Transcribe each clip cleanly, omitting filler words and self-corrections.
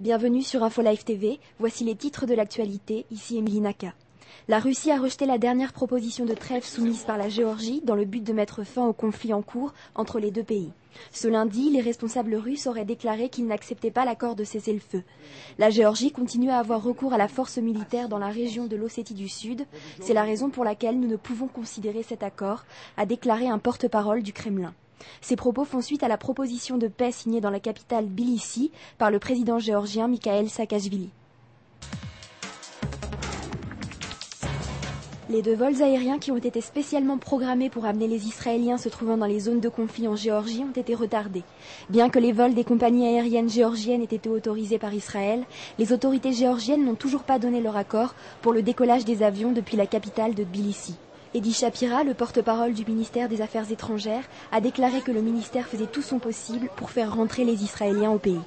Bienvenue sur InfoLive TV, voici les titres de l'actualité, ici Émilie Naka. La Russie a rejeté la dernière proposition de trêve soumise par la Géorgie dans le but de mettre fin au conflit en cours entre les deux pays. Ce lundi, les responsables russes auraient déclaré qu'ils n'acceptaient pas l'accord de cessez-le-feu. La Géorgie continue à avoir recours à la force militaire dans la région de l'Ossétie du Sud. C'est la raison pour laquelle nous ne pouvons considérer cet accord, a déclaré un porte-parole du Kremlin. Ces propos font suite à la proposition de paix signée dans la capitale Tbilissi par le président géorgien Mikhail Saakashvili. Les 2 vols aériens qui ont été spécialement programmés pour amener les Israéliens se trouvant dans les zones de conflit en Géorgie ont été retardés. Bien que les vols des compagnies aériennes géorgiennes aient été autorisés par Israël, les autorités géorgiennes n'ont toujours pas donné leur accord pour le décollage des avions depuis la capitale de Tbilissi. Edi Shapira, le porte-parole du ministère des Affaires étrangères, a déclaré que le ministère faisait tout son possible pour faire rentrer les Israéliens au pays.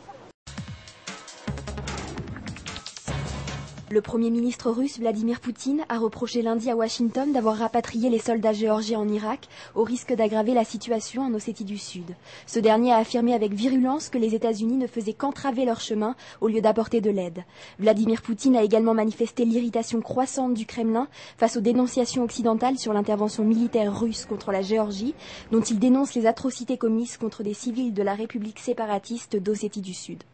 Le Premier ministre russe Vladimir Poutine a reproché lundi à Washington d'avoir rapatrié les soldats géorgiens en Irak au risque d'aggraver la situation en Ossétie du Sud. Ce dernier a affirmé avec virulence que les États-Unis ne faisaient qu'entraver leur chemin au lieu d'apporter de l'aide. Vladimir Poutine a également manifesté l'irritation croissante du Kremlin face aux dénonciations occidentales sur l'intervention militaire russe contre la Géorgie, dont il dénonce les atrocités commises contre des civils de la République séparatiste d'Ossétie du Sud.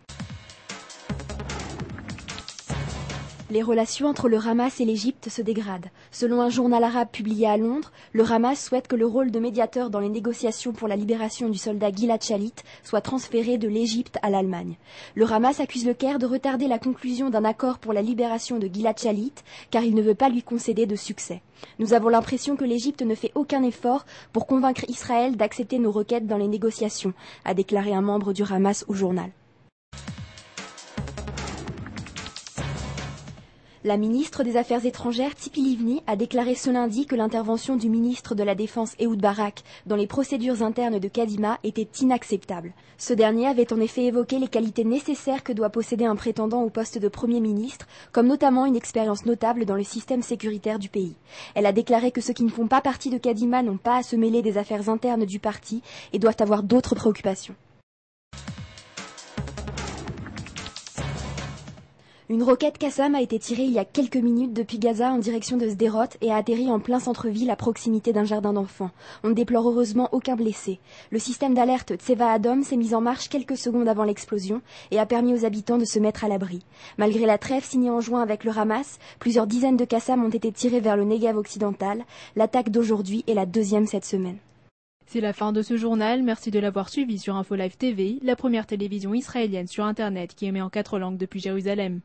Les relations entre le Hamas et l'Égypte se dégradent. Selon un journal arabe publié à Londres, le Hamas souhaite que le rôle de médiateur dans les négociations pour la libération du soldat Gilad Shalit soit transféré de l'Égypte à l'Allemagne. Le Hamas accuse le Caire de retarder la conclusion d'un accord pour la libération de Gilad Shalit, car il ne veut pas lui concéder de succès. Nous avons l'impression que l'Égypte ne fait aucun effort pour convaincre Israël d'accepter nos requêtes dans les négociations, a déclaré un membre du Hamas au journal. La ministre des Affaires étrangères, Tzipi Livni, a déclaré ce lundi que l'intervention du ministre de la Défense Ehud Barak dans les procédures internes de Kadima était inacceptable. Ce dernier avait en effet évoqué les qualités nécessaires que doit posséder un prétendant au poste de Premier ministre, comme notamment une expérience notable dans le système sécuritaire du pays. Elle a déclaré que ceux qui ne font pas partie de Kadima n'ont pas à se mêler des affaires internes du parti et doivent avoir d'autres préoccupations. Une roquette Qassam a été tirée il y a quelques minutes depuis Gaza en direction de Sderot et a atterri en plein centre-ville à proximité d'un jardin d'enfants. On ne déplore heureusement aucun blessé. Le système d'alerte Tseva Adom s'est mis en marche quelques secondes avant l'explosion et a permis aux habitants de se mettre à l'abri. Malgré la trêve signée en juin avec le Hamas, plusieurs dizaines de Qassam ont été tirés vers le Negev occidental. L'attaque d'aujourd'hui est la 2e cette semaine. C'est la fin de ce journal, merci de l'avoir suivi sur InfoLive TV, la première télévision israélienne sur Internet qui émet en 4 langues depuis Jérusalem.